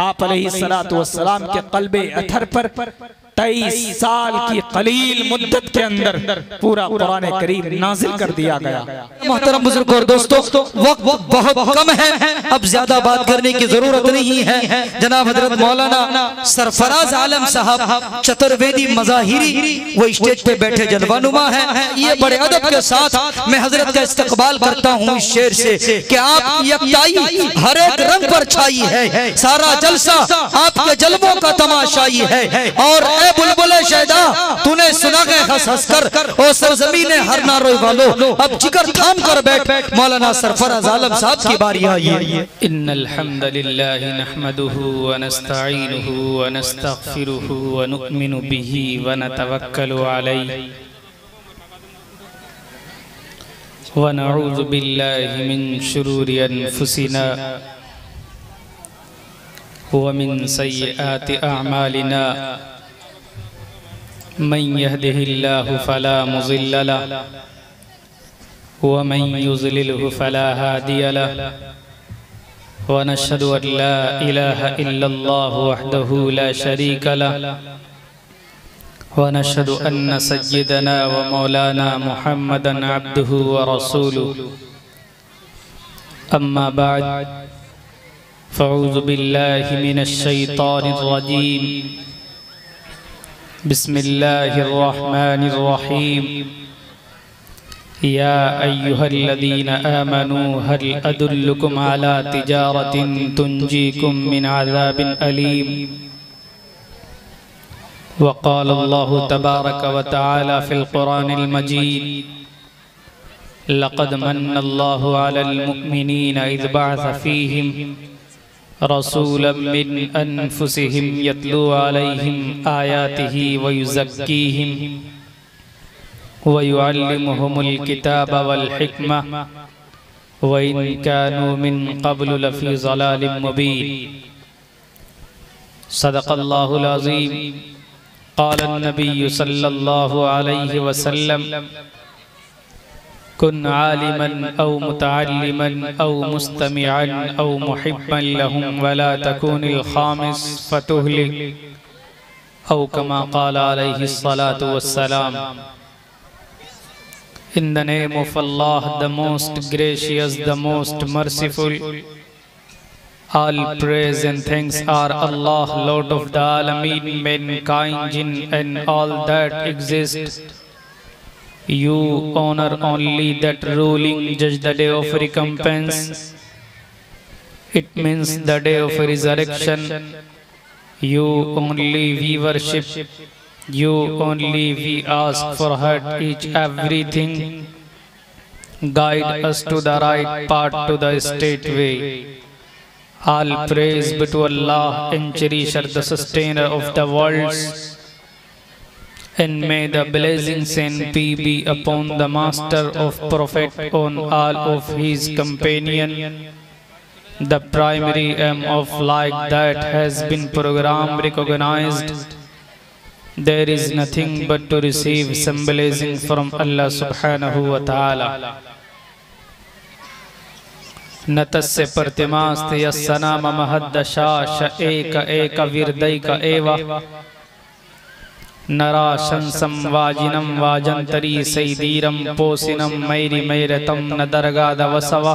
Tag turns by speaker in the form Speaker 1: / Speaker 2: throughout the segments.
Speaker 1: आप अलैहिस्सलातु वस्सलाम के क़ल्बे अथर पर 23 साल की कलील मुद्दत के अंदर पूरा कुरान करीम नाजिल कर दिया गया।
Speaker 2: मोहतरम बुजुर्ग और दोस्तों, वक्त बहुत कम है, अब ज्यादा बात करने की जरूरत नहीं है। जनाब हजरत मौलाना सरफराज आलम साहब चतुर्वेदी मज़ाहिरी वो स्टेज पे बैठे जलवानुमा है। ये बड़े अदब के साथ मैं हजरत का इस्तकबाल करता हूँ इस शेर से कि आप यकताई हर एक रंग पर छाई है, सारा जलसा आपके जलवों का तमाशाई है। और ए बुलबुले शैदा तूने सुना के हंस हंस कर ओ सरजमीने हर नारोई वालो, अब जिगर थाम कर बैठ। मौलाना सरफराज आलम साहब की बारी आई है।
Speaker 3: इन्नल हम्दुलिल्लाहि नहमदुहु व नस्तईनुहु व नस्तगफिरुहु व नु'मिनु बिही व नतवक्कलु अलैहि व नऊज़ु बिल्लाहि मिन शुरूरि अनफुसिना व मिन सय्यिआति अअमालिना मन यहदिहिल्लाहु फला मुज़िल्ल लहु व मन युज़लिलहु फला हादिय लहु व नशहदु अन ला इलाहा इल्लल्लाहु वहदहु ला शरीका लहु व नशहदु अन्न सय्यदना व मौलाना मुहम्मदन अब्दुहु व रसूलुहु। अम्मा बाद फ़अऊज़ु बिल्लाहि मिनश शैतानिर रजीम। बिस्मिल्लाहिर रहमानिर रहीम। या अय्युहल्लज़ीना आमनू हल अदुल्लुकुम अला तिजारतिन तुंजीकुम मिन अज़ाबिन अलीम। वक़ाल अल्लाहु तबारक व तआला फ़िल क़ुरानिल मजीद लक़द मन्नल्लाहु अलल मुअ्मिनीना इज़ बअस फ़ीहिम रसूलन मिन अनफुसिहिम यतलू अलैहिम आयातिही व युज़क्कीहिम व युअल्लिमुहुमुल किताब वल हिकमा व इन कानू मिन क़ब्लु लफ़ी ज़लालिम मुबीन। सदक़ल्लाहुल अज़ीम। क़ाल अन्नबिय्यु सल्लल्लाहु अलैहि वसल्लम कुन आलिमन औ मुतअल्लिमन औ मुस्तमिअन औ मुहिब्बन लहुम वला तकुनिल खामिस फतुहलिक औ कमा क़ाल अलैहिस्सलातु वस्सलाम। In the name of Allah, the most gracious, the most merciful. All praise and thanks are Allah, Lord of the Alameen, mankind, jinn and all that exist. You honor only that ruling judge, the day of recompense. It means the day of resurrection. You only we worship, you only we ask for heart each everything. Guide us to the right path, to the straight way. All praise be to Allah and cherisher, the sustainer of the worlds. And may the blessings and peace be upon the master of prophet, on all of his companion. The primary aim of like that has been program recognized. There is nothing but to receive some blessing from Allah subhanahu wa ta'ala. नतस्य प्रतिमास्त यस्सनाम महद्दशाश एक एक विरदैक एवा नराशंसं वाजिनं वाजंतरी सैदीरं पोसिनं marry मैरतं न दरगादवसव।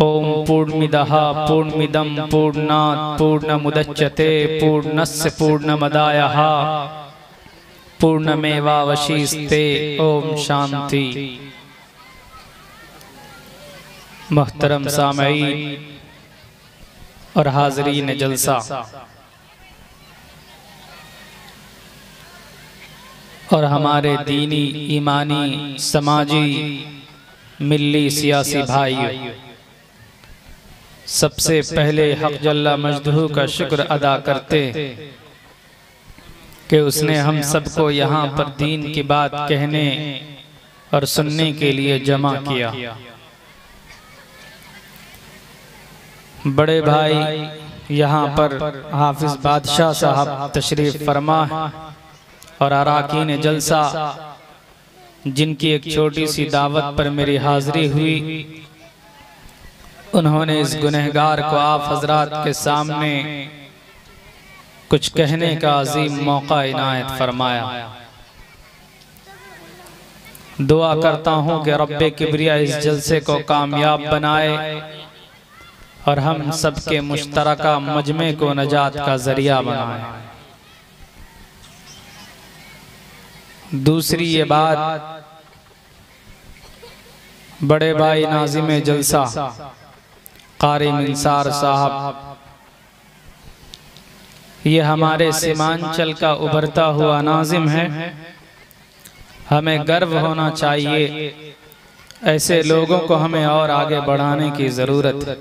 Speaker 3: ओम पूर्णमिदः पूर्णमिदं पूर्णात् पूर्णमुदच्यते पूर्णस्य पूर्णमदायः पूर्णमेवावशिष्यते। ओम शांति। मोहतरम सामईन और हाज़रीन जलसा, और हमारे दीनी, ईमानी, समाजी, मिल्ली, सियासी भाइयों, सबसे पहले हक़ जल्ला मजदूह का शुक्र अदा करते कि उसने हम सबको यहाँ पर दीन की बात कहने और सुनने के लिए जमा किया। बड़े भाई यहाँ पर हाफिज बादशाह साहब तशरीफ फरमा और अराकीन जलसा, जिनकी एक छोटी सी दावत पर मेरी हाजिरी हुई, उन्होंने इस गुनहगार को आप हजरात के सामने कुछ कहने का अजीम मौका इनायत फरमाया। दुआ करता हूँ कि रब्बे किबरिया इस जलसे को कामयाब बनाए और हम सबके मुश्तरका मजमे को नजात का जरिया बनाए। दूसरी ये बात, बड़े भाई नाज़िम जलसा कारी मिंसार साहब, ये हमारे सीमांचल का उभरता हुआ नाज़िम है। हमें गर्व होना चाहिए, ऐसे लोगों को हमें और आगे बढ़ाने की ज़रूरत है।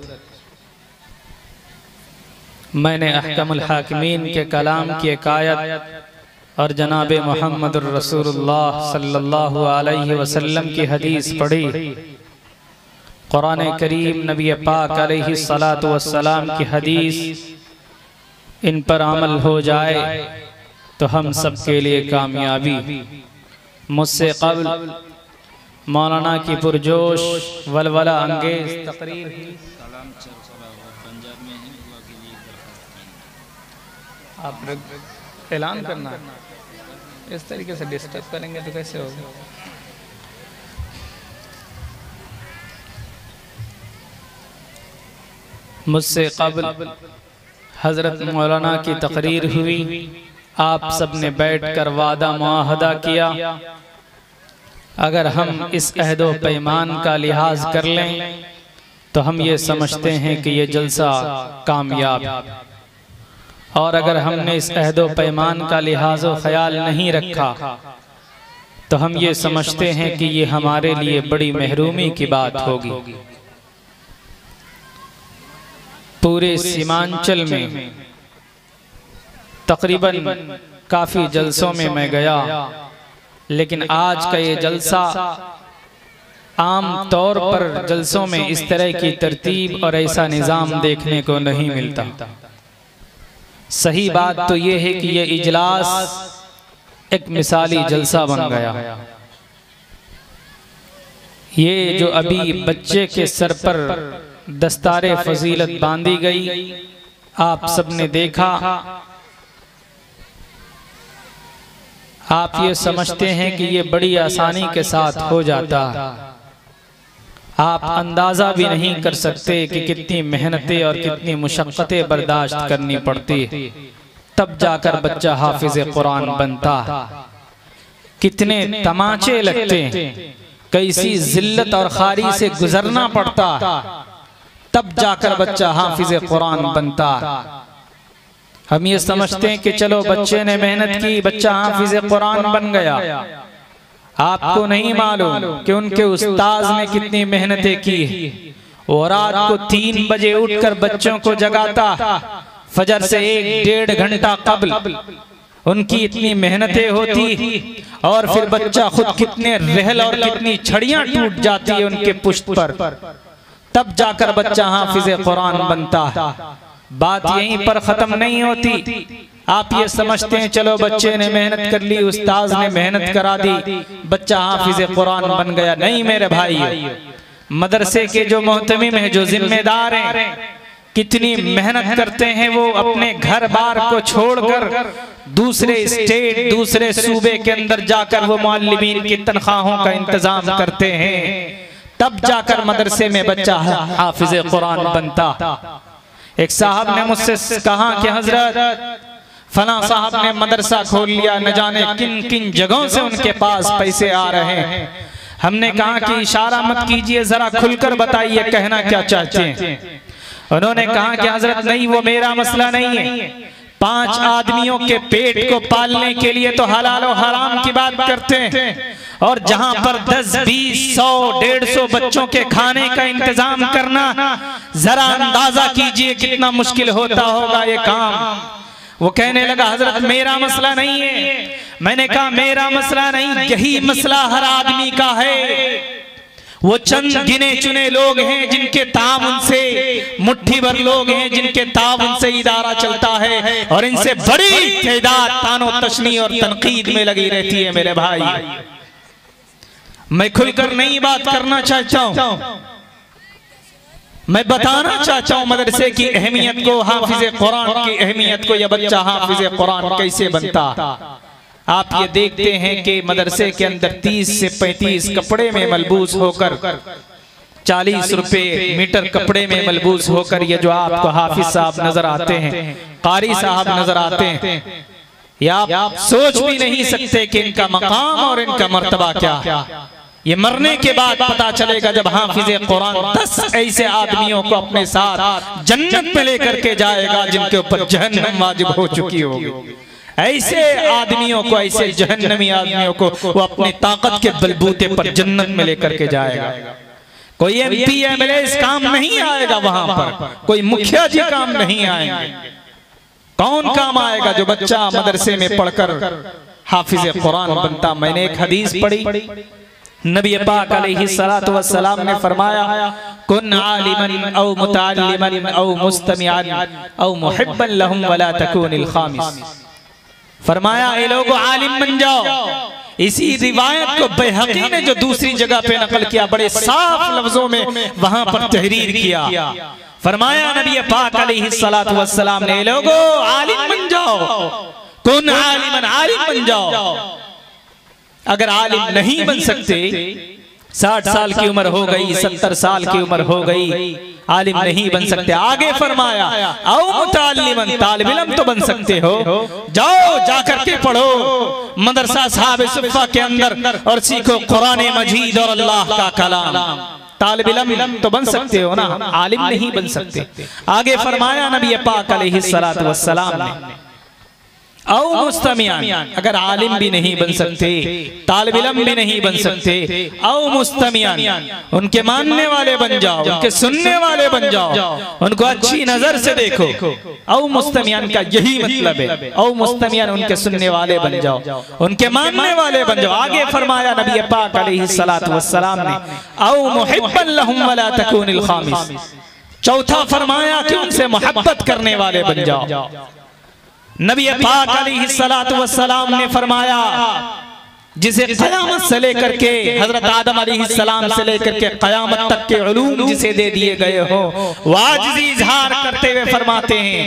Speaker 3: मैंने अहकमुल हाकिमीन के कलाम की एक आयत और जनाब मोहम्मद रसूलुल्लाह सल्लल्लाहु अलैहि वसल्लम की हदीस पढ़ी। कुरान करीम नबी पाक अलैहि सलातु वस्सलाम की हदीस, इन पर अमल हो जाए तो हम सब के लिए कामयाबी। मुझसे कबल मौलाना की पुरजोश वलवला अंगेज तकरीर आप ऐलान करना है, इस तरीके से डिस्टर्ब करेंगे तो कैसे होगा। मुझसे कबल हजरत मौलाना की तकरीर हुई, आप सब ने बैठकर वादा मुआहदा किया, अगर हम इस अहदो पैमान का लिहाज कर लें तो हम ये समझते हैं कि ये जलसा कामयाब, और अगर हमने इस अहदो पैमान का लिहाज व ख्याल नहीं रखा तो हम ये समझते हैं कि ये हमारे लिए बड़ी महरूमी की बात होगी। पूरे सीमांचल में तकरीबन काफ़ी जलसों में मैं गया, लेकिन आज का ये जलसा आम तौर पर जलसों में इस तरह की तरतीब और ऐसा निज़ाम देखने को नहीं मिलता। सही बात तो ये है कि ये इजलास एक मिसाली जलसा बन गया। ये जो अभी बच्चे के सर पर दस्तारे फजीलत बांधी गई, आप सबने देखा, आप ये समझते हैं कि ये बड़ी आसानी के साथ हो जाता, आप अंदाज़ा भी नहीं कर सकते कि कितनी मेहनतें और कितनी मुशक्क़तें बर्दाश्त करनी पड़ती, तब जाकर बच्चा हाफिज़ कुरान बनता। कितने तमाचे लगते, कैसी जिल्लत और खारी से गुजरना पड़ता, तब जाकर बच्चा हाफिज़ कुरान बनता। हम ये समझते हैं कि चलो बच्चे ने मेहनत की, बच्चा हाफिज़ कुरान बन गया। आपको नहीं मालूम कि उनके उस्ताद ने कितनी मेहनतें की। वो रात को 3 बजे उठकर बच्चों को जगाता, फजर से 1-1.5 घंटा कबल उनकी इतनी मेहनतें होती, और फिर बच्चा खुद कितने रहल और कितनी छड़ियां टूट जाती है उनके पुष्ट पर, तब जाकर बच्चा हाफिज़ कुरान बनता। बात यहीं पर खत्म नहीं होती। आप ये समझते हैं चलो बच्चे ने मेहनत कर ली, उस्ताद ने मेहनत करा दी, बच्चा हाफिज़ कुरान बन गया। नहीं मेरे भाई, मदरसे के जो मोहतमिम हैं, जो जिम्मेदार हैं, कितनी मेहनत करते हैं। वो अपने घर बार को छोड़कर दूसरे स्टेट, दूसरे सूबे के अंदर जाकर वो मुअल्लिमीन की तनख्वाहों का इंतजाम करते हैं, तब जाकर मदरसे में बच्चा हाफिज़ कुरान बनता। एक साहब ने मुझसे कहा कि हजरत फला साहब ने मदरसा खोल लिया, न जाने किन किन जगहों से उनके पास पैसे आ रहे हैं। हमने कहा कि इशारा मत कीजिए, जरा खुलकर बताइए कहना क्या चाहते हैं। उन्होंने कहा कि हजरत नहीं, वो मेरा मसला नहीं है। 5 आदमियों के पेट को पालने के लिए तो हलाल और हराम की बात करते हैं, और जहां पर 10, 20, 100, 150 बच्चों के खाने का इंतजाम करना, जरा अंदाजा कीजिए कितना मुश्किल होता होगा ये काम। वो कहने लगा हजरत मेरा मसला नहीं है। मैंने कहा मेरा मसला नहीं, यही मसला हर आदमी का है। वो चंद गिने चुने लोग हैं जिनके ताउन से, मुट्ठी भर लोग हैं जिनके ताउन से इदारा चलता है, और इनसे बड़ी तादाद तानो तशनी और तनकीद में लगी रहती है। मेरे भाई, मैं खुलकर नहीं बात करना चाहता हूं,
Speaker 1: मैं बताना चाहता हूँ मदरसे की अहमियत को, हाफिज कुरान की अहमियत को। यह बच्चा हाफिज कुरान कैसे बनता? आप ये देखते हैं कि मदरसे के अंदर 30 से 35 कपड़े में मलबूस होकर, 40 रुपए मीटर कपड़े में मलबूस होकर ये जो आपको हाफिज साहब नजर आते हैं, कारी साहब नजर आते हैं, या आप सोच भी नहीं सकते कि इनका मकाम और इनका मर्तबा क्या। ये मरने के बाद पता चलेगा जब हाफिज कुरान 10 ऐसे आदमियों को अपने साथ जन्नत में लेकर के जाएगा जिनके ऊपर जहन्नम वाजिब हो चुकी होगी। ऐसे आदमियों को, ऐसे जहन्नमी आदमियों को वो अपनी ताकत के बलबूते पर जन्नत में लेकर के जाएगा। कोई MP MLA इस काम नहीं आएगा वहां पर, कोई मुखिया जी काम नहीं आएंगे। कौन काम आएगा? जो बच्चा मदरसे में पढ़कर हाफिज कुरान बनता। मैंने एक हदीस पढ़ी, नबी पाक अलैहिस्सलातु वस्सलाम ने फरमाया, कुन आलिमन औ मुतअल्लिमन औ मुस्तमिअन औ मुहिब्बन लहुम वला तकुनिल खामिस। फरमाया ए लोगों आलिम बन जाओ। इसी रिवायत को बैहक़ी ने जो दूसरी जगह पे नकल किया, बड़े साफ लफ्जों में वहां पर तहरीर किया। फरमाया नबी पाक अलैहिस्सलातु वस्सलाम ने, लोगों आलिम बन जाओ, कुन आलिमन, आलिम बन जाओ। अगर आलिम नहीं बन सकते, 60 साल की उम्र हो गई, 70 साल की उम्र हो गई, आलिम नहीं बन सकते, आगे फरमाया औ मुतअल्लिमन, तालिब इल्म तो बन सकते हो, जाओ जाकर के पढ़ो मदरसा साहिब सुफ़ा के अंदर और सीखो कुरान मजीद और अल्लाह का कलाम। तालिब इल्म तो बन सकते हो ना, आलिम नहीं बन सकते। आगे फरमाया नबी पाक अलैहिस्सलातु वस्सलाम ने, औ मुस्तमियान, अगर आलिम भी नहीं बन सकते, तालिब इल्म भी नहीं बन सकते, औ मुस्तमियान, उनके मानने वाले बन जाओ, उनके सुनने वाले बन जाओ, उनको अच्छी नजर से देखो। औ मुस्तमियान का यही मतलब है, औ मुस्तमियान उनके सुनने वाले बन जाओ, उनके मानने वाले बन जाओ। आगे फरमाया नबी पाक अलैहिस्सलातु वस्सलाम ने, औ मुहिब्बन लहुम वला तकुनिल खामिस। चौथा फरमाया कि उनसे मोहब्बत करने वाले बन जाओ। नबी पाक अलैहिस्सलातु वस्सलाम ने फरमाया, जिसे क़यामत से लेकर के हजरत आदम अलैहिस्सलाम से लेकर के क़यामत तक के उलूम जिसे दे दिए गए हो, वाजिज़ी इज़हार करते हुए फरमाते हैं,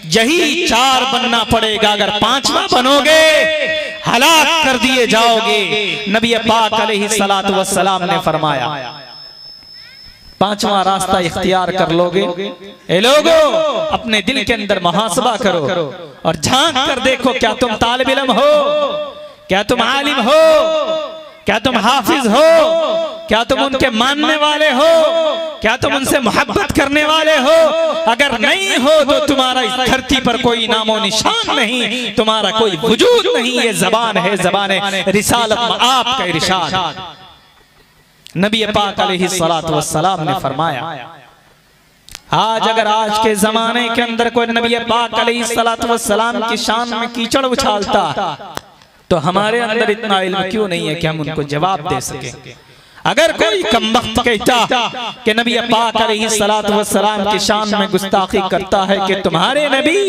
Speaker 1: यही 4 बनना पड़ेगा, अगर 5वां बनोगे हलाक कर दिए जाओगे। नबी पाक अलैहिस्सलातु वस्सलाम ने फरमाया, 5वां रास्ता इख्तियार कर लोगे। ए लोगो, अपने दिल के अंदर मुहासबा करो और झांक कर देखो, क्या तुम तालिब इल्म हो, क्या तुम आलिम हो, क्या तुम हाफिज हो, क्या तुम उनके मानने वाले हो, क्या तुम उनसे मोहब्बत करने वाले हो? अगर नहीं हो तो तुम्हारा इस धरती पर कोई नामो निशान नहीं, तुम्हारा कोई वजूद नहीं। ये जबान है, जबान रिसालत में आपका इरशाद। नबी पाक अलैहिस्सलातु वस्सलाम ने फरमाया, आज अगर आज के जमाने के अंदर कोई नबी पाक अलैहिस्सलातु वस्सलाम की शान में कीचड़ उछालता, तो हमारे अंदर इतना इल्म क्यों नहीं है कि हम उनको जवाब दे सके? अगर कोई कमबख्त कहता कि नबी पाक अलैहिस्सलातु वस्सलाम की शान में गुस्ताखी करता है कि तुम्हारे नबी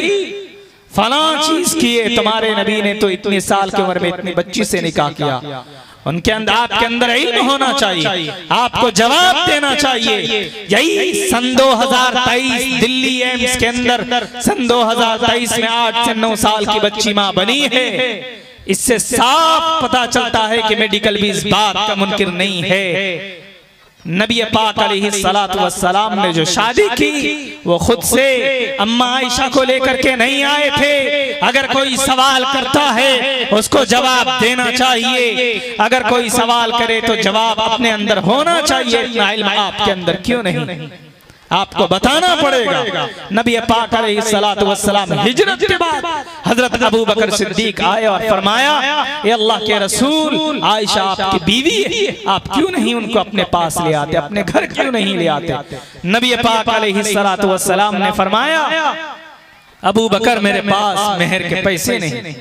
Speaker 1: फलां चीज किए, तुम्हारे नबी ने तो इतने साल की उम्र में इतनी बच्ची से निकाह किया, उनके अंदर, आपके अंदर इल्म होना चाहिए, आपको जवाब देना चाहिए। यही सन 2023 दिल्ली एम्स के अंदर सन 2023 में 8 से 9 साल की बच्ची मां बनी है। इससे साफ पता चलता है कि मेडिकल भी इस बात का मुनकिर नहीं है। नबी पाक अलैहिस्सलातु वस्सलाम ने जो शादी की, वो खुद से अम्मा आयशा को लेकर के नहीं आए थे। अगर कोई सवाल करता है उसको जवाब देना चाहिए, अगर कोई सवाल करे तो जवाब अपने अंदर होना चाहिए। इतना इल्म आपके अंदर क्यों नहीं? आपको बताना पड़ेगा। नबी पाक अलैहिस्सलातु वस्सलाम हिजरत के बाद हजरत अबू बकर सिद्दीक आए और फरमाया, ये अल्लाह के रसूल, आयशा आपकी बीवी है, आप क्यों नहीं उनको अपने पास ले आते, अपने घर क्यों नहीं ले आते? नबी पाक अलैहिस्सलातु वस्सलाम ने फरमाया, अबू बकर मेरे पास मेहर के पैसे नहीं,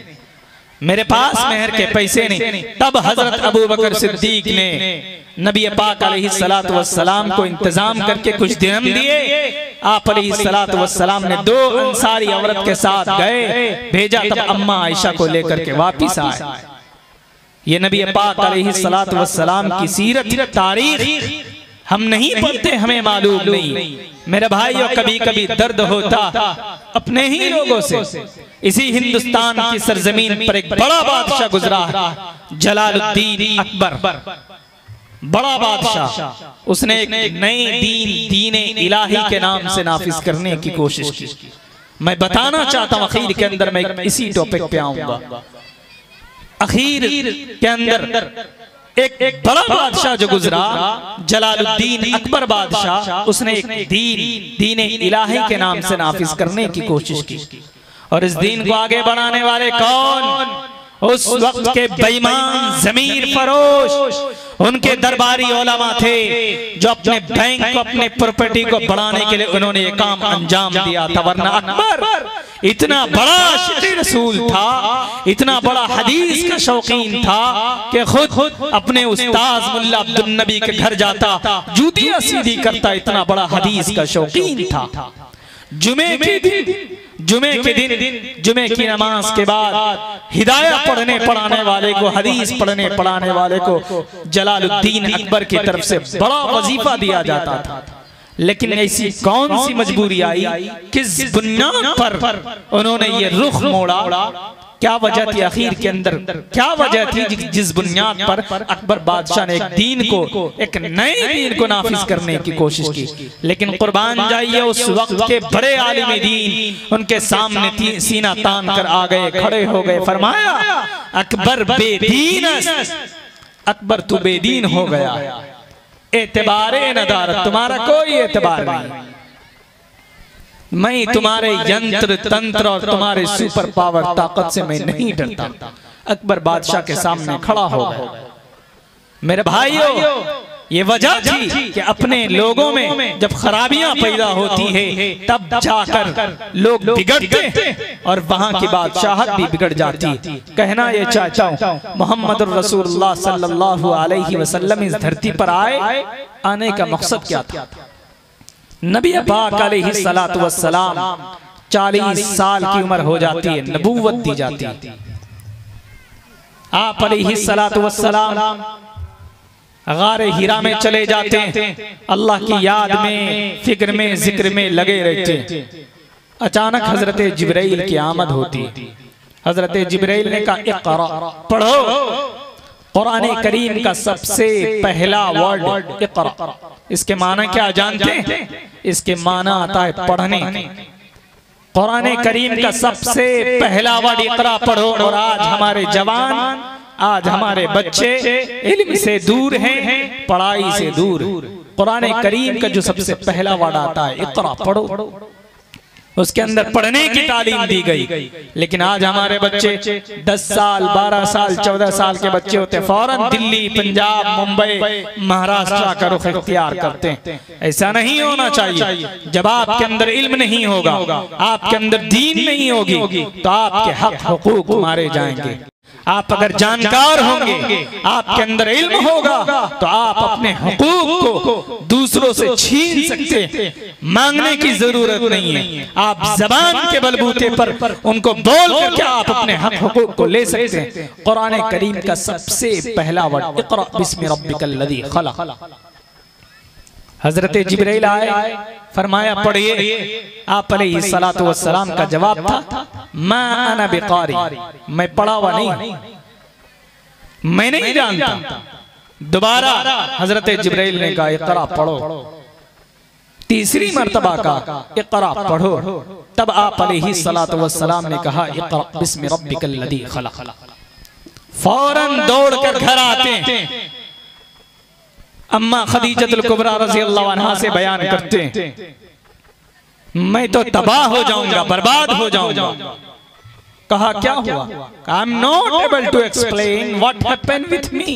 Speaker 1: मेरे पास मेहर के पैसे नहीं। तब हजरत अबू बकर सिद्दीक ने नबी पाक अलैहिस्सलातु वस्सलाम को इंतजाम करके कुछ दिरहम दिए। आप अलैहिस्सलातु वस्सलाम ने 2 अंसारी औरत के साथ गए, भेजा, तब अम्मा आयशा को लेकर के वापिस आए। ये नबी पाक अलैहिस्सलातु वस्सलाम की सीरत, तारीख हम नहीं पढ़ते, हमें मालूम नहीं। मेरे भाइयों, कभी कभी दर्द होता अपने ही लोगों से। इसी हिंदुस्तान की सरजमीन पर एक बड़ा बादशाह गुजरा, जलालुद्दीन अकबर, बड़ा बादशाह। उसने एक नए दीन इलाही के नाम से नाफिज करने की कोशिश की। मैं बताना चाहता हूं, आखिर के अंदर मैं इसी टॉपिक पे आऊंगा। आखिर के अंदर एक बड़ा बादशाह जो गुजरा, जलालुद्दीन अकबर बादशाह, उसने एक दीन इलाही के नाम से नाफिज करने की कोशिश की। और इस दीन को आगे बढ़ाने वाले कौन? उस वक्त के बेईमान जमीर फरोश, उनके दरबारी उलमा थे जो अपने बैंक को, अपने प्रॉपर्टी को बढ़ाने के लिए उन्होंने ये काम अंजाम दिया था। वरना अकबर इतना बड़ा शिर रसूल था, इतना बड़ा हदीस का शौकीन था कि खुद अपने उस्ताद मुल्ला अब्दुल नबी के घर जाता, जूतियां सीधी करता, इतना बड़ा हदीस का शौकीन था। जुमे के दिन जुमे की नमाज के बाद हिदायत पढ़ने पढ़ाने वाले को, हदीस पढ़ने पढ़ाने वाले को जलालुद्दीन अकबर की तरफ से बड़ा वजीफा दिया जाता था। लेकिन ऐसी कौन सी मजबूरी आई, किस बुनियाद पर उन्होंने ये रुख मोड़ा? क्या वजह थी आखिर के अंदर? क्या वजह थी जिस बुनियाद पर अकबर बादशाह ने एक दीन को, एक नए दीन को नाफिज करने की कोशिश की? लेकिन कुर्बान जाइए, उस वक्त के बड़े आलिम दीन उनके सामने सीना तान कर आ गए, खड़े हो गए। फरमाया, अकबर बेदीन, अकबर तू बेदीन हो गया। एतबारे नदारत, तुम्हारा कोई एतबार नहीं। मैं तुम्हारे यंत्र तंत्र और तुम्हारे सुपर पावर ताकत से मैं नहीं डरता। अकबर बादशाह के सामने खड़ा हो गया। मेरे भाइयों, ये वजह थी कि अपने लोगों में जब खराबियां पैदा होती है तब जाकर लोग बिगड़ते और वहां की बादशाहत भी बिगड़ जाती। कहना ये चाहता हूं, मोहम्मद रसूलुल्लाह सल्लल्लाहु अलैहि वसल्लम इस धरती पर आने का मकसद क्या था? नबी पाक अलैहिस्सलातु वस्सलाम 40 साल की उम्र हो जाती है, नबूवत दी जाती है। आप अलैहिस्सलातु वस्सलाम गारे हिरा में चले जाते हैं, अल्लाह की याद में, फिक्र में, जिक्र में लगे रहते हैं। अचानक हजरत जिब्राइल की आमद होती है। हजरत जिब्राइल ने कहा, इक़रा, पढ़ो। कुरान करीम का सबसे पहला वर्ड इक़रा। इसके माना क्या जानते हैं? इसके माना आता है पढ़ने। कुरान करीम का सबसे पहला वर्ड इक़रा, पढ़ो। और आज हमारे जवान, आज हमारे बच्चे इल्म से दूर हैं, पढ़ाई से दूर। कुरान करीम का जो सबसे पहला वर्ड आता है इक़रा, पढ़ो, उसके अंदर पढ़ने की तालीम दी गई। लेकिन आज हमारे बच्चे 10 साल, 12 साल, 14 साल के बच्चे होते फौरन दिल्ली, पंजाब, मुंबई, महाराष्ट्र का रुख इख्तियार करते हैं। ऐसा नहीं होना चाहिए। जब आपके अंदर इल्म नहीं होगा, आपके अंदर दीन नहीं होगी, तो आपके हक हुकूक मारे जाएंगे। आप अगर जानकार होंगे, आपके अंदर इल्म होगा, तो आप अपने हुकूक को दूसरों से छीन सकते हैं। मांगने की जरूरत नहीं है। आप जबान के बलबूते पर उनको बोल करके आप अपने हक हुकूक को ले सकते हैं। कुरान करीम का सबसे पहला वर्ड इक़रा बिस्मि रब्बिकल लज़ी खलक़। हजरत जिब्राइल आए, फरमाया पढ़िए। आप अलैहिस्सलातु वस्सलाम का जवाब था, मा अना बिकारी, मैं पढ़ा हुआ नहीं, मैं नहीं जानता। दोबारा हजरत जिब्राइल ने कहा, इक़रा, पढ़ो। तीसरी मर्तबा का इक़रा, पढ़ो। तब आप अलैहिस्सलातु वस्सलाम ने कहा, इक़रा बिस्मि रब्बिकल लज़ी खलक़। फौरन दौड़कर घर आते हैं। अम्मा खदीजतुल कुबरा रज़ियल्लाहु अन्हा से बयान करते हैं, मैं तो तबाह हो जाऊंगा, बर्बाद हो जाऊंगा। कहा क्या हुआ? I am not able to explain what happened with me,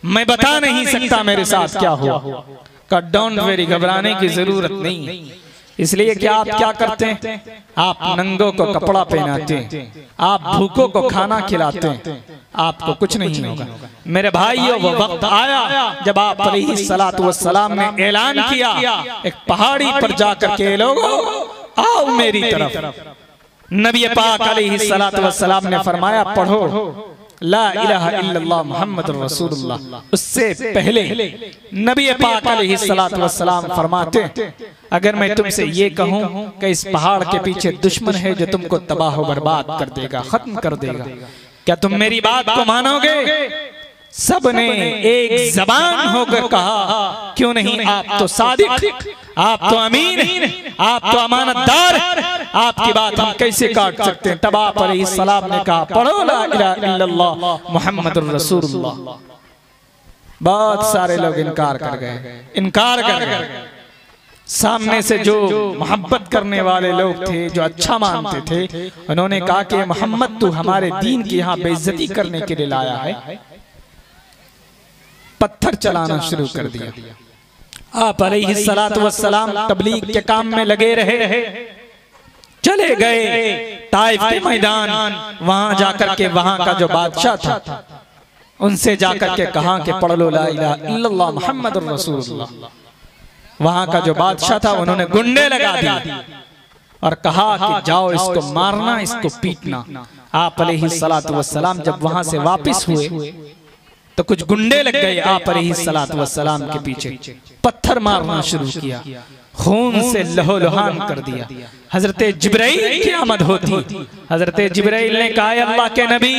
Speaker 1: मैं बता नहीं सकता मेरे साथ क्या हुआ। का डोंट वेरी, घबराने की जरूरत नहीं। इसलिए कि आप क्या करते हैं? आप नंगों को कपड़ा पहनाते हैं, आप भूखों को खाना खिलाते हैं, आपको कुछ नहीं होगा। मेरे भाइयों, वो वक्त आया जब आप अलैहिस्सलातु वस्सलाम ने ऐलान किया, एक पहाड़ी पर जाकर के लोगों आओ मेरी तरफ। नबी पाक अलैहिस्सलातु वस्सलाम ने फरमाया, पढ़ो। ला इलाहा इल्लल्लाह मुहम्मदुर रसूलुल्लाह, उससे पहले नबी पाक अलैहिस्सलातु वस्सलाम फरमाते, अगर मैं तुमसे ये कहूं कि इस पहाड़ के पीछे दुश्मन है जो तुमको तबाह व बर्बाद कर देगा, खत्म कर देगा, क्या तुम मेरी बात को मानोगे? सबने एक जबान होकर कहा, क्यों नहीं, आप तो सादिक, आप तो अमीन, आप तो अमानतदार, आपकी बात हम कैसे काट सकते हैं। तब आप अलैहिस्सलाम ने कहा, पढ़ो ला इलाहा इल्लल्लाह मुहम्मदुर रसूलुल्लाह। बहुत सारे लोग इनकार कर गए। सामने से जो मोहब्बत करने वाले लोग थे, जो अच्छा मानते थे, उन्होंने कहा कि मोहम्मद तू हमारे दीन की यहाँ बेइज्जती करने के लिए लाया है। पत्थर चलाना शुरू कर दिया। आप अलैहिस्सलातु वस्सलाम तबलीग के काम में लगे रहे। चले गए ताइफ के मैदान, वहां जाकर के वहां का जो बादशाह था उनसे जाकर के कहा कि पढ़ लो ला इलाहा इल्लल्लाह मुहम्मदुर रसूलुल्लाह। वहां का जो बादशाह था उन्होंने गुंडे लगा दिए और कहा कि जाओ इसको मारना, इसको पीटना। आप अलैहिस्सलातु वस्सलाम जब वहां से वापस हुए तो कुछ गुंडे लग गए आप अलैहिस्सलातु वस्सलाम के पीछे, पत्थर मारना शुरू किया, खून से लहूलुहान कर दिया। हजरत जिब्राइल की आमद होती। हजरत जिब्राइल ने कहा, अल्लाह के नबी,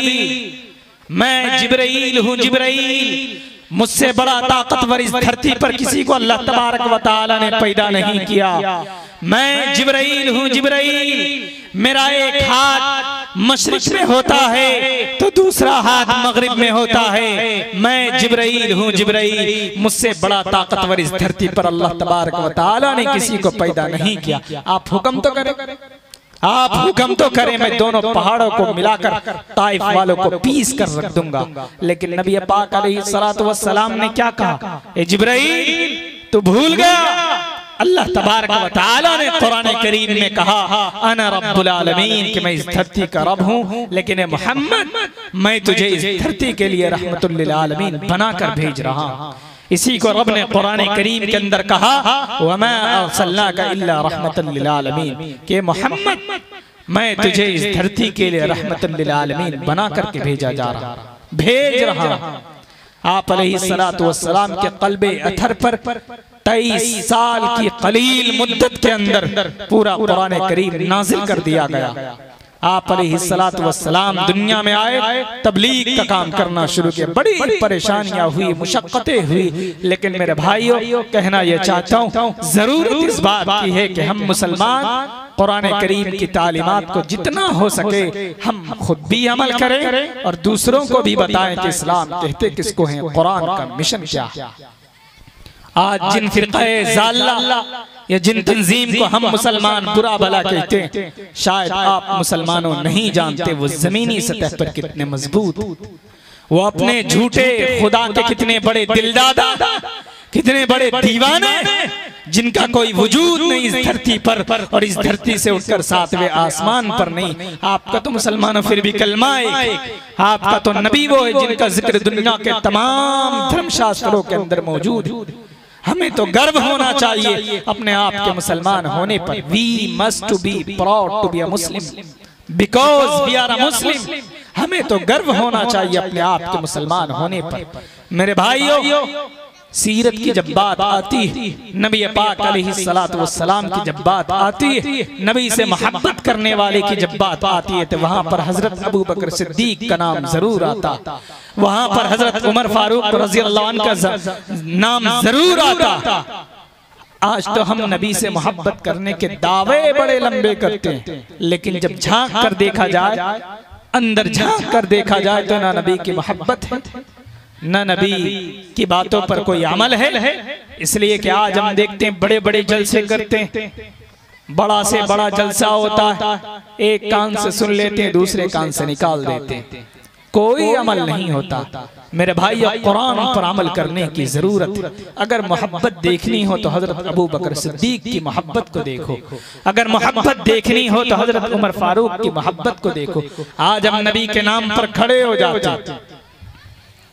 Speaker 1: मैं जिब्राइल हूँ, जिब्राइल, मुझसे बड़ा ताकतवर इस धरती पर किसी को अल्लाह तबारक व तआला ने पैदा नहीं किया। मैं जिब्राइल हूँ, जिब्राइल, मेरा एक हाथ मशरिक में होता है तो दूसरा हाथ मगरिब में होता है। मैं जिब्राइल हूँ, जिब्राइल, मुझसे बड़ा ताकतवर इस धरती पर अल्लाह तबारक व तआला ने किसी को पैदा नहीं किया। आप हुक्म तो करें, आप हुक्म तो करें, मैं दोनों पहाड़ों को मिलाकर ताइफ वालों को पीस कर रख दूंगा। लेकिन नबी पाक अलैहिस्सलातु वस्सलाम ने क्या कहा, ए जिब्राइल तू भूल गया। अल्लाह तबारक व तआला ने कुरान करीम में कहा, अना रब्बुल आलमीन, कि मैं इस धरती का रब हूँ। लेकिन मोहम्मद, मैं तुझे इस धरती के लिए रहमतुल लिल आलमीन बनाकर भेज रहा हूँ। इसी को रब ने कुरान करीम के अंदर कहा, वमा अरसलनाका इल्ला रहमतुल लिल आलमीन, कि मोहम्मद मैं तुझे इस धरती के लिए रहमतुल लिल आलमीन बना करके भेज रहा। आप अलैहिस्सलातु वस्सलाम के क़ल्बे अथर पर 23 साल की कलील मुद्दत के अंदर पूरा कुरान करीम नाजिल कर दिया गया। आप अलैहिस्सलातु वस्सलाम दुनिया में आए, तबलीग का काम करना शुरू किया। बड़ी परेशानियां हुई, मुशक्कतें हुई, लेकिन मेरे भाइयों, कहना यह चाहता हूँ, जरूरत इस बात की है कि हम मुसलमान कुरान करीम की तालीमात को जितना हो सके हम खुद भी अमल करें और दूसरों को भी बताएं कि इस्लाम कहते किसको है, कुरान का मिशन क्या है। आज जिन फिरक़े ज़ाल्ला या जिन तंजीम को हम मुसलमान बुरा भला कहते हैं, शायद आप मुसलमानों नहीं जानते वो जमीनी सतह पर कितने मजबूत, वो अपने झूठे खुदा के कितने बड़े दिलदादा, कितने बड़े दीवाने, जिनका कोई वजूद नहीं इस धरती पर और इस धरती से उठकर 7वें आसमान पर नहीं। आपका तो मुसलमानों फिर भी कलमा है, आपका तो नबी वो है जिनका जिक्र दुनिया के तमाम धर्मशास्त्रों के अंदर मौजूद। हमें तो गर्व होना चाहिए अपने आप के मुसलमान होने पर। We must to be proud to be a Muslim because we are a Muslim. हमें तो गर्व होना चाहिए अपने आप के मुसलमान होने पर। मेरे भाइयों, सीरत की जब बात आती है, नबी पाक अलैहिस्सलातु वस्सलाम की जब बात आती है, नबी से मोहब्बत करने वाले की जब बात आती है, तो वहां पर हजरत अबू बकर सिद्दीक का नाम जरूर आता, वहां पर हजरत उमर फारूक रज़ियल्लाहु अन्हु का नाम जरूर आता। आज तो हम नबी से मोहब्बत करने के दावे बड़े लंबे करते हैं, लेकिन जब झांक कर देखा जाए, अंदर झांक कर देखा जाए, तो ना नबी की मोहब्बत है, न नबी की बातों पर कोई अमल है। इसलिए कि आज हम देखते हैं बड़े बड़े जलसे करते हैं, बड़ा से बड़ा जलसा होता है, एक कान से सुन लेते हैं, दूसरे कान से निकाल देते हैं, कोई अमल नहीं होता। मेरे भाई, कुरान पर अमल करने की जरूरत है। अगर मोहब्बत देखनी हो तो हजरत अबू बकर सिद्दीक की मोहब्बत को देखो, अगर मोहब्बत देखनी हो तो हजरत उमर फारूक की मोहब्बत को देखो। आज हम नबी के नाम पर खड़े हो जाते,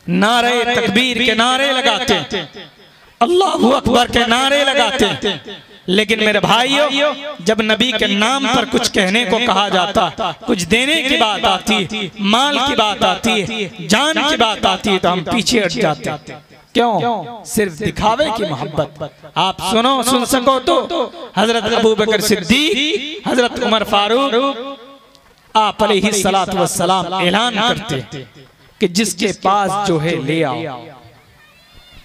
Speaker 1: नारे तकबीर के नारे लगाते, अल्लाहू अकबर के नारे लगाते, लेकिन मेरे भाइयों, जब नबी के नाम पर कुछ कहने को कहा जाता, कुछ देने की बात आती, माल की बात आती है, जान की बात आती है, तो हम पीछे हट जाते। क्यों? सिर्फ दिखावे की मोहब्बत। आप सुन सको तो हजरत अबू बकर सिद्दीक, हजरत उमर फारूक आप अलैहिस्सलातु वस्सलाम ऐलान करते कि जिसके पास जो है ले आओ,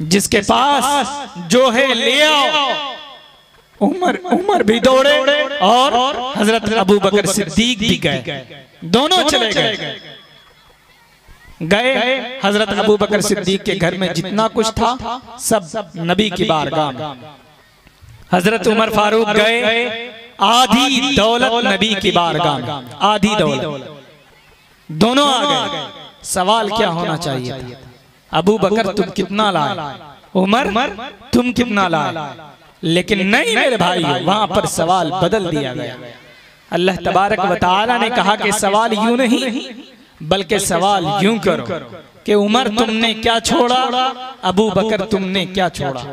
Speaker 1: जिसके पास जो है ले आओ। उमर भी दौड़े और हजरत अबू बकर सिद्दीक भी गए, दोनों चले गए। हजरत अबू बकर सिद्दीक के घर में जितना कुछ था सब नबी की बारगाह में। हजरत उमर फारूक गए, आधी दौलत नबी की बारगाह में, आधी दौलत, दोनों आ गए। सवाल क्या होना चाहिए था? अबू बकर तुम कितना लाए, उमर तुम कितना लाए? लेकिन नहीं मेरे भाई, वहां पर सवाल बदल दिया गया। अल्लाह तबारक व तआला ने कहा कि सवाल यूं नहीं, बल्कि सवाल यूं करो कि उमर तुमने क्या छोड़ा, अबू बकर तुमने क्या छोड़ा।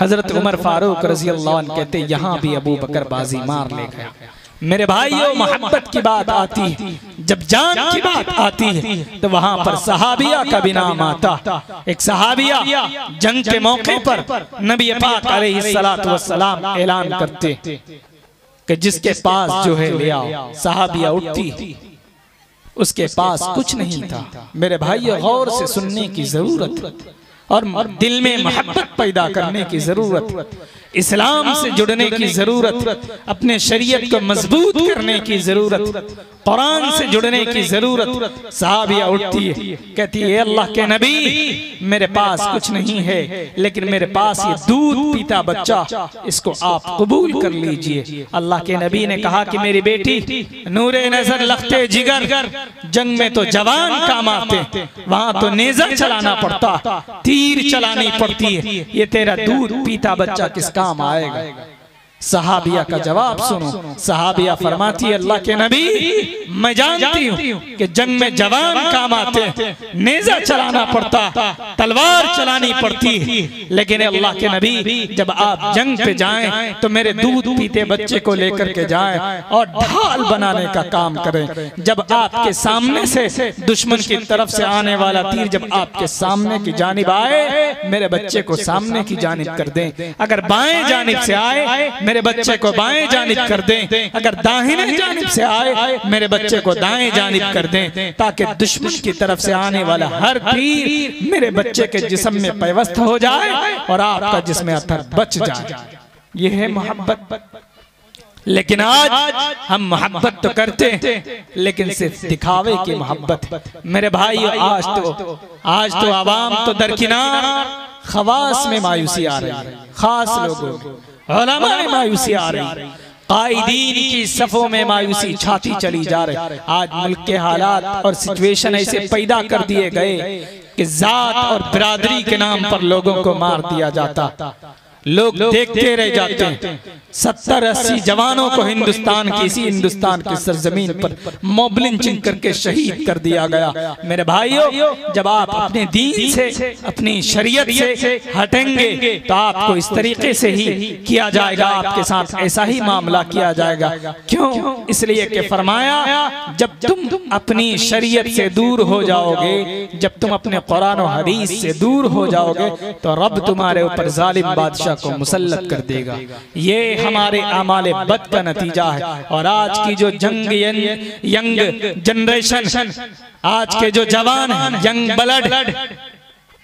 Speaker 1: हजरत उमर फारूक रज़ी अल्लाह अन्हु कहते यहाँ भी अबू बकर बाजी मार ले गया। मेरे भाइयों, मोहब्बत की बात आती है, जब जान की बात आती है, तो वहां पर सहाबिया का भी नाम आता। एक सहाबिया जंग के मौके पर नबी पाक अलैहिस्सलातु वस्सलाम ऐलान करते कि जिसके पास जो है ले आओ। सहाबिया उठती, उसके पास कुछ नहीं था। मेरे भाइयों, गौर से सुनने की जरूरत और दिल में मोहब्बत पैदा करने की जरूरत, इस्लाम से जुड़ने की जरूरत, अपने शरीयत को मजबूत करने की जरूरत, कुरान से जुड़ने की जरूरत। सहाबिया उठती है, कहती है अल्लाह के नबी, मेरे पास कुछ नहीं है, लेकिन मेरे पास ये दूध पीता बच्चा, इसको आप कबूल कर लीजिए। अल्लाह के नबी ने कहा कि मेरी बेटी, नूरे नजर लखते जिगर, जंग में तो जवान काम आते, वहां तो नेजा चलाना पड़ता, तीर चलानी पड़ती है, ये तेरा दूध पीता बच्चा किस काम आएगा? सहाबिया का जवाब सुनो। सहाबिया फरमाती है अल्लाह के नबी, मैं जानती हूँ कि जंग में जवान काम आते हैं, नेजा चलाना पड़ता, तलवार चलानी पड़ती है, लेकिन अल्लाह के नबी जब आप जंग पे जाएं तो मेरे दूध पीते बच्चे को लेकर के जाएं और ढाल बनाने का काम करें। जब आपके सामने से दुश्मन की तरफ से आने वाला तीर जब आपके सामने की जानिब आए, मेरे बच्चे को सामने की जानिब कर दें। अगर बाएं जानिब से आए, मेरे बच्चे को बाएं जानिब कर दें। अगर दाहिने जानिब से आए, मेरे बच्चे को दाएं जानिब कर दें, ताकि दुश्मन की तरफ से आने वाला हर तीर मेरे बच्चे के जिस्म में पैवस्त हो जाए और आपका जिस्म अथर बच जाए। यह है मोहब्बत। लेकिन आज हम मोहब्बत तो करते हैं, लेकिन सिर्फ दिखावे की मोहब्बत। मेरे भाई, आज तो आवाम तो दरकिनार, खवास में मायूसी आ रही है, खास लोगों में, उलमा में मायूसी आ रही, कायदीन की सफों में मायूसी छाती चली जा रही। आज मुल्क के हालात और सिचुएशन ऐसे पैदा कर दिए गए कि जात और बिरादरी के नाम पर लोगों को मार दिया जाता। लोग देखते रह जाते हैं। 70-80 जवानों को हिंदुस्तान की, इसी हिंदुस्तान की सरजमीन पर मॉब लिंचिंग करके शहीद कर दिया गया। मेरे भाइयों, जब आप अपने दीन से, अपनी शरीयत से हटेंगे तो आपको इस तरीके से ही किया जाएगा, आपके साथ ऐसा ही मामला किया जाएगा। क्यों? इसलिए कि फरमाया, जब तुम अपनी शरीयत से दूर हो जाओगे, जब तुम अपने कुरान और हदीस से दूर हो जाओगे, तो रब तुम्हारे ऊपर जालिम बादशाह को मुसल्लत कर देगा। ये हमारे आमाले बद का नतीजा है। और आज की जो यंग जनरेशन, आज के जो जवान हैं, यंग ब्लड,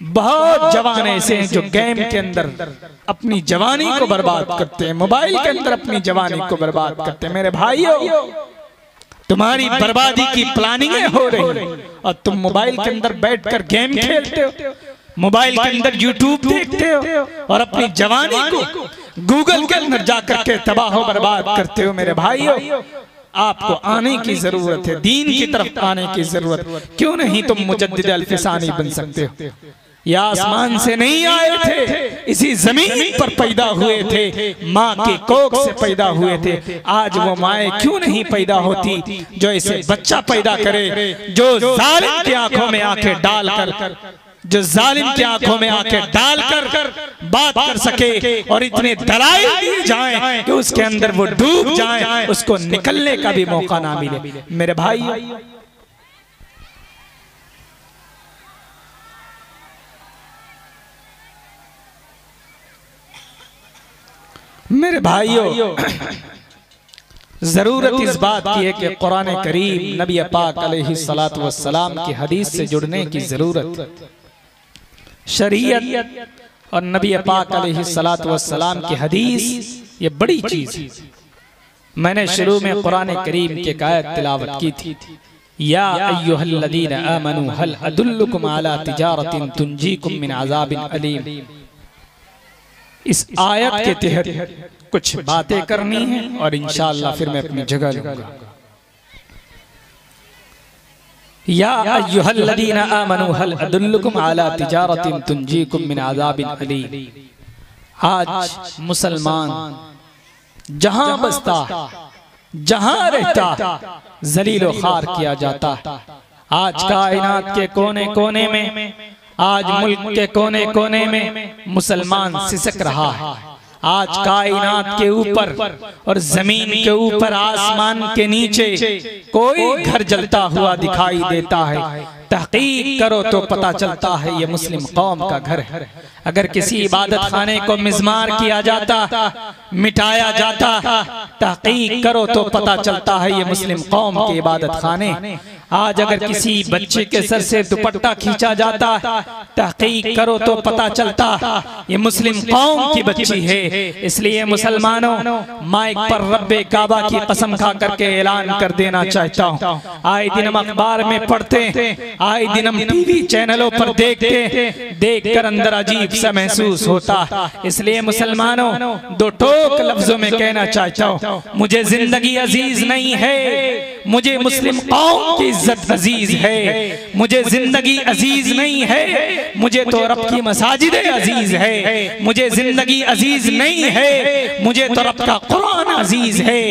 Speaker 1: बहुत जवान ऐसे हैं जो गेम के अंदर अपनी जवानी को बर्बाद करते हैं, मोबाइल के अंदर अपनी जवानी को बर्बाद करते हैं। मेरे भाइयों, तुम्हारी बर्बादी की प्लानिंग हो रही और तुम मोबाइल के अंदर बैठकर गेम खेलते हो, मोबाइल के अंदर यूट्यूब देखते हो और अपनी जवानी को गूगल के अंदर जाकर के तबाह बर्बाद करते हो। मेरे भाइयों, आपको आने की जरूरत है, दीन की तरफ आने की जरूरत। क्यों नहीं तुम मुजद्दिद अल्फसानी बन सकते हो? या आसमान से नहीं आए थे, इसी जमीन पर पैदा हुए थे, माँ के कोख से पैदा हुए थे। आज वो माएँ क्यों नहीं पैदा होती जो ऐसे बच्चा पैदा करे, जो जालिम की आंखों में आंखें डालकर जो जालिम की आंखों में आंखें डालकर बात कर सके और इतने दलाइल दिए जाएं कि उसके अंदर वो डूब जाए, उसको निकलने का भी मौका ना मिले। मेरे भाई, मेरे भाइयों, जरूरत इस बात की है कि कुरान करीम नबी पाक अलैहिस्सलातु वस्सलाम की हदीस से जुड़ने की जरूरत। शरीयत और नबी पाक अलैहिस्सलातु वस्सलाम की हदीस ये बड़ी चीज है। मैंने शुरू में कुरान करीम की आयत तिलावत की थी, या अय्युहल्लज़ीना आमनू हल अदुल्लुकुम अला तिजारतिन तुंजीकुम मिन अज़ाबिन अलीम। इस आयत के तहत कुछ बातें करनी है और इंशाअल्लाह फिर मैं अपनी जगह लूंगा। या अय्युहल्लज़ीना आमनू हल अदुल्लुकुम अला तिजारतिन तुंजीकुम मिन अज़ाबिन अलीम। आज मुसलमान जहां बसता, जहां रहता, जलील व खार किया जाता। आज कायनात के कोने कोने में, आज मुल्क के कोने कोने में मुसलमान सिसक रहा है। आज कायनात के ऊपर और जमीन के ऊपर, आसमान के नीचे कोई घर जलता हुआ दिखाई देता है। तहकीक करो तो पता चलता है ये मुस्लिम कौम का घर है। अगर किसी इबादत खाने को मिज़मार किया जाता, मिटाया जाता, तहकीक करो तो पता चलता है ये मुस्लिम कौम के इबादत खाने। आज अगर किसी बच्चे के सर से दुपट्टा खींचा जाता, तहकीक करो तो पता चलता ये मुस्लिम कौम की बच्ची है। इसलिए मुसलमानों, माइक पर रब्बे काबा की कसम खा करके ऐलान कर देना चाहता हूँ। आए दिन हम अखबार में पढ़ते, आए दिन हम टीवी चैनलों पर देखते, देखकर अंदर अजीब सा महसूस होता। इसलिए मुसलमानों, दो टोक लफ्जों में कहना चाहता हूँ, मुझे जिंदगी अजीज नहीं है, मुझे मुस्लिम कौम की इज्जत अजीज है। मुझे जिंदगी अजीज नहीं है, मुझे तो रब की मसाजिदें अजीज है। मुझे जिंदगी अजीज नहीं है, मुझे तो रब का कुरान अजीज है।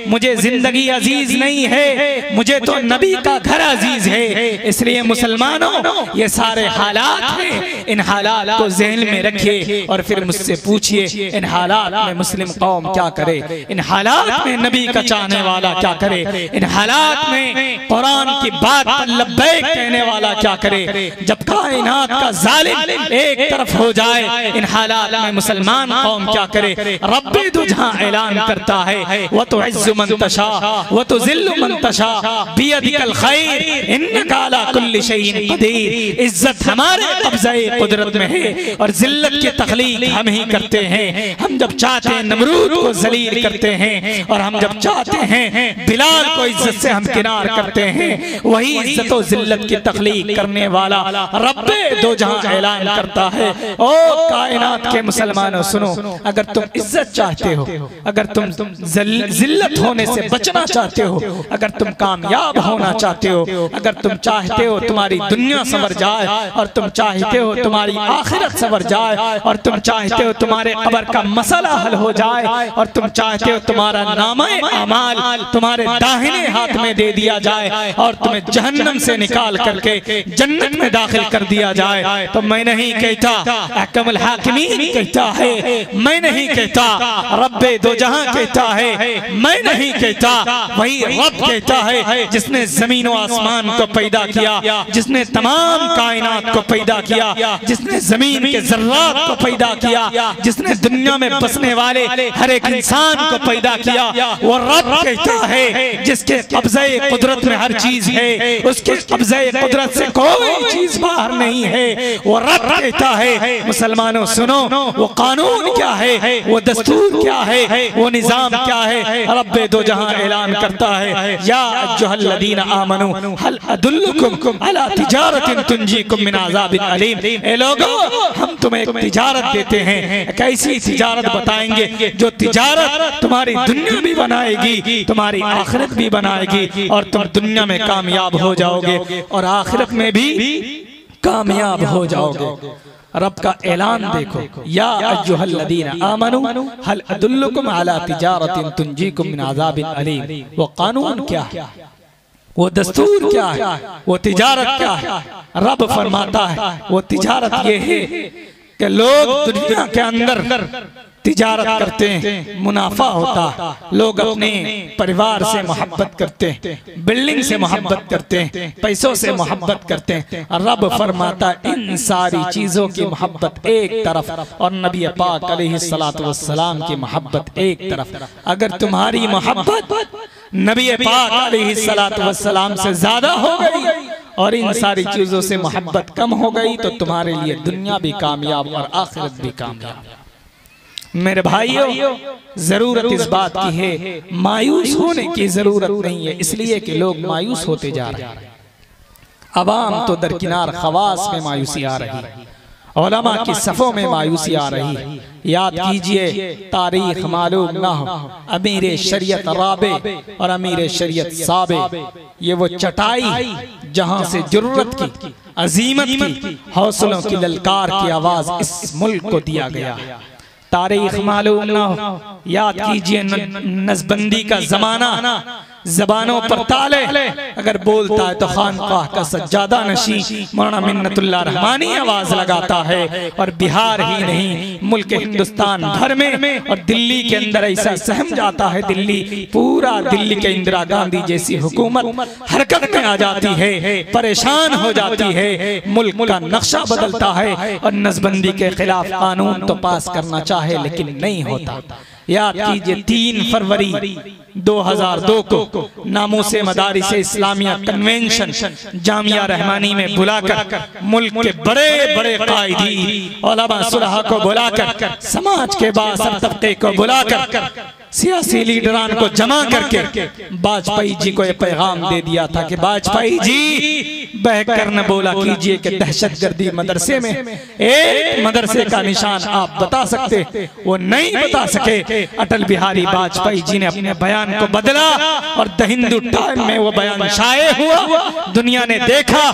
Speaker 1: मुझे जिंदगी अजीज नहीं है, मुझे तो नबी का घर अजीज है। इसलिए मुसलमानों, ये सारे हालात हैं, इन हालात को ज़हन में रखिए और फिर मुझसे पूछिए इन हालात में मुस्लिम कौम क्या करे, इन हालात में नबी का चाहने वाला क्या करे, इन हालात में कुरान की बात पर लब्बैक कहने वाला क्या करे। जब कायनात का जालिम एक तरफ हो जाए, इन हालात में मुसलमान कौम क्या करे। रब्बे दो जहां ऐलान करता है, व तो इज़्ज़ु मन तशा व तो ज़िल्लु मन तशा बियदिकल खैर इन्नका अला कुल्लि शैइन कदीर। इज्जत हमारे कब्ज़े कुदरत में है और जिल्लत की तखलीक हम ही करते हैं। हम जब चाहते हैं नमरूद को जलील करते हैं, और हम जब चाहते हैं बिलाल को इज्जत से हम किनार करते हैं। वही इज्जत और जिल्लत की तखलीक करने वाला रब्बे दो जहां ऐलान करता है। ओ कायनात के मुसलमानों सुनो, अगर तुम इज्जत चाहते हो, अगर तुम जिल्लत होने से बचना चाहते हो, अगर तुम कामयाब होना चाहते हो, अगर तुम चाहते हो तुम्हारी दुनिया संवर जाए, और तुम चाहते हो तुम्हारी आखिरत संवर जाए, और तुम चाहते हो तुम्हारे कब्र का मसला हल हो जाए, और तुम चाहते हो तुम्हारा नामे अमाल तुम्हारे दाहिने हाथ में दे दिया जाए, और तुम्हें जहन्नम से निकाल करके जन्नत में दाखिल कर दिया जाए, तो मैं नहीं कहता, अहकमुल हाकिमीन कहता है, मैं नहीं कहता, रब्बे दो जहां कहता है, मैं नहीं कहता, वही रब कहता है जिसने जमीन और आसमान को पैदा किया, जिसने तमाम कायनात को पैदा किया, जिसने जमीन के जर्रात को पैदा किया, जिसने दुनिया में बसने वाले हर एक इंसान को पैदा किया। वो रब कहता है जिसके कब्ज़े कुदरत में हर चीज है, उसके कब्ज़े कुदरत से कोई चीज बाहर नहीं है। वो रब कहता है। मुसलमानों सुनो, वो कानून क्या है, वो दस्तूर क्या है, वो निजाम क्या है। रब्बे दो जहां ऐलान करता है, या अय्युहल्लज़ीना आमनू हल अदुल्लुकुम अला तिजारतिन तुंजीकुम मिन अज़ाबिन अलीम। ए लोगों, हम तुम्हें एक तिजारत देते हैं, एक ऐसी तिजारत बताएंगे जो तिजारत तुम्हारी दुनिया भी बनाएगी, तुम्हारी आखिरत भी बनाएगी, और तुम दुनिया में कामयाब हो जाओगे और आखिरत में भी कामयाब हो जाओगे। रब का ऐलान देखो, या अय्युहल्लज़ीना आमनू हल अदुल्लुकुम अला तिजारतिन तुंजीकुम मिन अज़ाबिन अलीम। वो कानून क्या है, वो दस्तूर क्या है, वो तिजारत क्या है। रब फरमाता है वो तिजारत ये है कि लोग दुनिया के अंदर तिजारत करते हैं, मुनाफा होता है, लोग अपने परिवार से मोहब्बत करते हैं, बिल्डिंग से मोहब्बत करते हैं, पैसों से मोहब्बत करते हैं। रब फरमाता इन सारी चीजों की मोहब्बत एक तरफ और नबी पाक अलैहिस्सलातु वस्सलाम की मोहब्बत एक तरफ। अगर तुम्हारी मोहब्बत नबी पाक अलैहिस्सलातु वस्सलाम से ज्यादा हो गई और इन सारी चीजों से मोहब्बत कम हो गई तो तुम्हारे लिए दुनिया भी कामयाब और आखिरत भी कामयाब। मेरे भाइयों, जरूरत इस बात की है, मायूस होने की जरूरत नहीं है, इसलिए कि लोग मायूस होते जा रहे हैं। अवाम तो दरकिनार खवास में मायूसी आ रही है, उलमा की सफ़ों में मायूसी आ रही है। याद कीजिए, तारीख मालूम ना हो, अमीर शरीयत राबे और अमीर शरीयत साबे, ये वो चटाई जहां से जरूरत की, अजीमत की, हौसलों की ललकार की आवाज इस मुल्क को दिया गया। तारीख मालूम ना हो, याद कीजिए नजबंदी का जमाना, जबानों पर ताले, अगर बोलता है तो खानकाह का सज्जादा नशी मौलाना मिन्नतुल्लाह रहमानी आवाज लगाता है। और बिहार ही नहीं, मुल्क हिंदुस्तान भर में और दिल्ली के अंदर ऐसा सहम जाता है, दिल्ली पूरा दिल्ली के इंदिरा गांधी जैसी हुकूमत हरकत में आ जाती है, परेशान हो जाती है, मुल्क का नक्शा बदलता है और नजबंदी के खिलाफ कानून तो पास करना चाहे लेकिन नहीं होता। याद कीजिए 3 फरवरी 2002 को नामूसे मदारिस इस्लामिया कन्वेंशन जामिया रहमानी में बुलाकर मुल्क के बड़े बड़े कायदी उलमा सुलहा को बुलाकर, समाज के बासर तबके को बुलाकर, सियासी लीडरान को जमा करके वाजपेयी जी को यह पैगाम दे दिया था कि वाजपेयी जी बहकर न बोला कीजिए कि दहशतगर्दी मदरसे में एक मदरसे का निशान आप बता सकते, वो नहीं बता सके। अटल बिहारी वाजपेयी जी ने अपने बयान को बदला और द हिंदू टाइम में वो बयान शाये हुआ। दुनिया ने देखा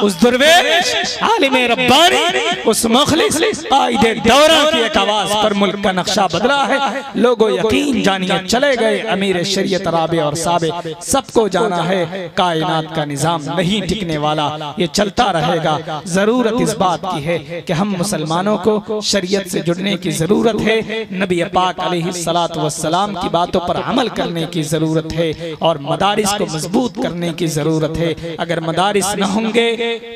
Speaker 1: उस दुर्वेश आलिम रब्बानी, उस मुखलिस कायदे दौरा की एक आवाज पर मुल्क का नक्शा बदला है। लोगों यकीन जानिए चले गए अमीर शरीयत राबे और साबे, सबको जाना है कायनात का निजाम नहीं टिकने वाला, ये चलता रहेगा। जरूरत इस बात की है कि हम मुसलमानों को शरीयत से जुड़ने की जरूरत है, नबी पाक अलैहिस्सलातु वस्सलाम की बातों पर अमल करने की जरूरत है और मदारिस को मजबूत करने की जरूरत है। अगर मदारिस न होंगे,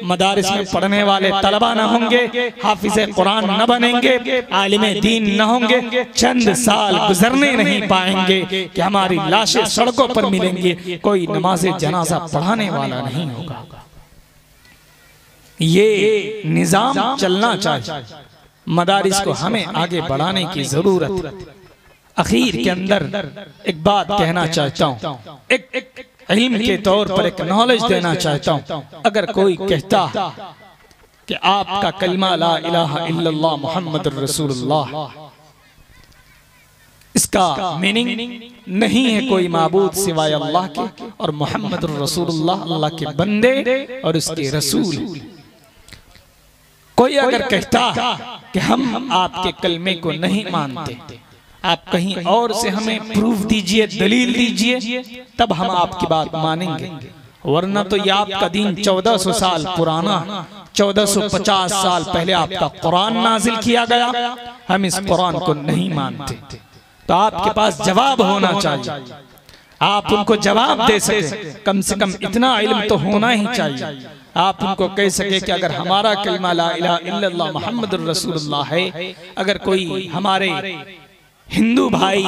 Speaker 1: मदारिस में पढ़ने वाले तलबा न होंगे, हाफिज़े कुरान न बनेंगे, आलिमे दीन न होंगे, चंद साल गुजरने नहीं पाएंगे कि हमारी लाशें सड़कों पर मिलेंगी, कोई नमाज़े जनाजा पढ़ाने वाला नहीं होगा। ये निजाम चलना चाहिए, मदारिस को हमें आगे बढ़ाने की जरूरत। आखिर के अंदर एक बात कहना चाहता हूँ, एक इल्म के तौर पर एक नॉलेज देना चाहता हूँ। अगर कोई कहता कि आपका कलमा ला इलाहा इल्लल्लाह मुहम्मदुर रसूलुल्लाह, इसका मीनिंग नहीं है कोई माबूद सिवाय अल्लाह के और मुहम्मदुर रसूलुल्लाह अल्लाह के बंदे और उसके रसूल। कोई अगर कहता कि हम आपके कलमे को नहीं मानते, आप कहीं और से हमें प्रूफ दीजिए, दलील दीजिए, तब हम आपकी बात मानेंगे, वरना तो ये आपका दीन 1400 साल पुराना, 1450 साल पहले आपका कुरान नाजिल किया गया, हम इस कुरान को नहीं मानते। तो आपके पास जवाब होना चाहिए, आप उनको जवाब दे सके, कम से कम इतना इल्म तो होना ही चाहिए। आप उनको कह सके कि अगर हमारा कलमा ला इलाहा इल्लल्लाह मुहम्मदुर रसूलुल्लाह है, अगर कोई हमारे हिंदू भाई,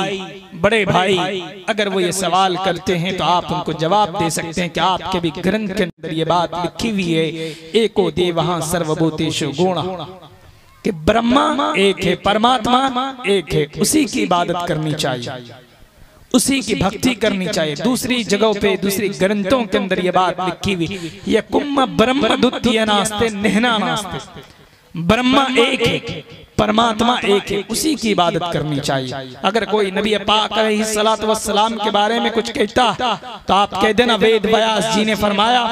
Speaker 1: बड़े भाई अगर वो ये सवाल करते हैं तो आप उनको जवाब दे सकते हैं कि आपके भी ग्रंथ के अंदर ये बात लिखी हुई है, एको देवहां सर्वभूतेषु गुणः, कि ब्रह्मा एक है, परमात्मा एक है, उसी की इबादत करनी चाहिए, उसी की भक्ति करनी चाहिए। दूसरी जगहों पे, दूसरी ग्रंथों के अंदर ये बात लिखी हुई, ये कुम्म ब्रह्म द्वितीय नास्ते निहना नास्ते, ब्रह्मा एक है, परमात्मा एक है, उसी की इबादत करनी चाहिए। अगर कोई नबी पाक अलैहिस्सलातु वस्सलाम के बारे में कुछ कहता तो आप कह देना वेद व्यास जी ने फरमाया,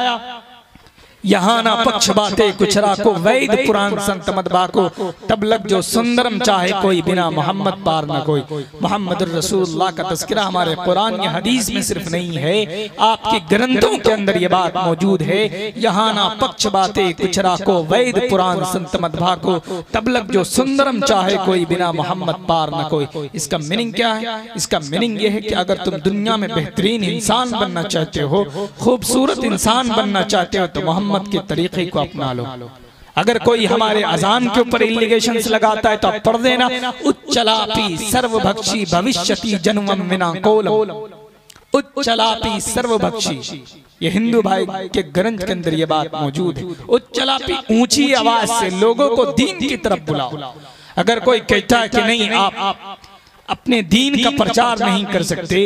Speaker 1: यहाँ ना पक्ष बाते कुछ राको, वैद पुराण संत मत बाको, तब लग जो सुंदरम चाहे कोई, बिना मोहम्मद पार न कोई। मोहम्मद रसूलुल्लाह का तज़किरा हमारे कुरान या हदीस में सिर्फ नहीं है, आपके ग्रंथों के अंदर ये बात मौजूद है। यहाँ ना पक्ष बाते कुछ राको, वैद पुराण संत मत बाको, तब लग जो सुंदरम चाहे कोई, बिना मोहम्मद पार न कोई। इसका मीनिंग क्या है? इसका मीनिंग यह है कि अगर तुम दुनिया में बेहतरीन इंसान बनना चाहते हो, खूबसूरत इंसान बनना चाहते हो, तो मोहम्मद के तरीके को अपना लो। अगर कोई हमारे अजान के ऊपर इलिगेशंस लगाता है तो आप पढ़ देना, उच्चलापी सर्वभक्षी भविष्यति जन्मम विना कोलम। उच्चलापी सर्वभक्षी, ये हिंदू भाई के ग्रंथ के अंदर ये बात मौजूद है। उच्चलापी, ऊंची आवाज से लोगों को दीन की तरफ बुलाओ। अगर कोई कहता है कि नहीं आप अपने दीन का प्रचार नहीं कर सकते,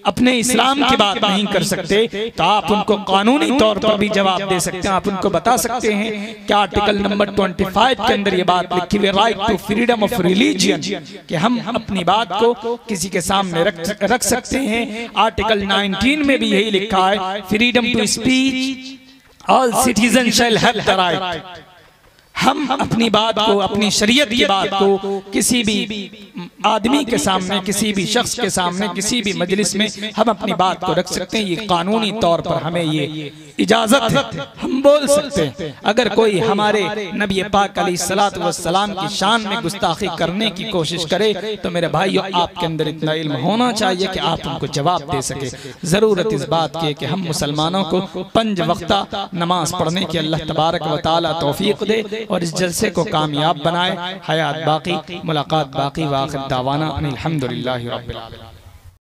Speaker 1: अपने इस्लाम की बात नहीं कर सकते, तो आप उनको कानूनी तौर पर भी जवाब दे सकते हैं। आप उनको बता सकते हैं कि आर्टिकल नंबर 25 के अंदर ये बात लिखी हुई, right to freedom of religion, कि हम अपनी बात को किसी के सामने रख सकते हैं। आर्टिकल 19 में भी यही लिखा है, freedom to speech, all citizen shall have the right. हम अपनी बात को, अपनी शरीयत की बात को किसी भी आदमी के सामने, किसी भी शख्स के सामने, किसी भी मजलिस में हम अपनी बात को रख सकते हैं। ये कानूनी तौर पर हमें ये इजाजत है, हम बोल सकते हैं। अगर कोई हमारे नबी पाक अलैहिस्सलातु वस्सलाम की शान में गुस्ताखी करने की कोशिश करे, तो मेरे भाइयों आपके अंदर इतना इल्म होना चाहिए कि आप उनको जवाब दे सके। जरूरत इस बात की है कि हम मुसलमानों को 5 वक्ता नमाज पढ़ने की अल्लाह तबारक व तआला तौफीक दे और इस जलसे को कामयाब बनाए। हयात बाकी, मुलाकात बाकी। वाखिर दावाना अनिल हम्दुलिल्लाहि रब्बिल आलमीन।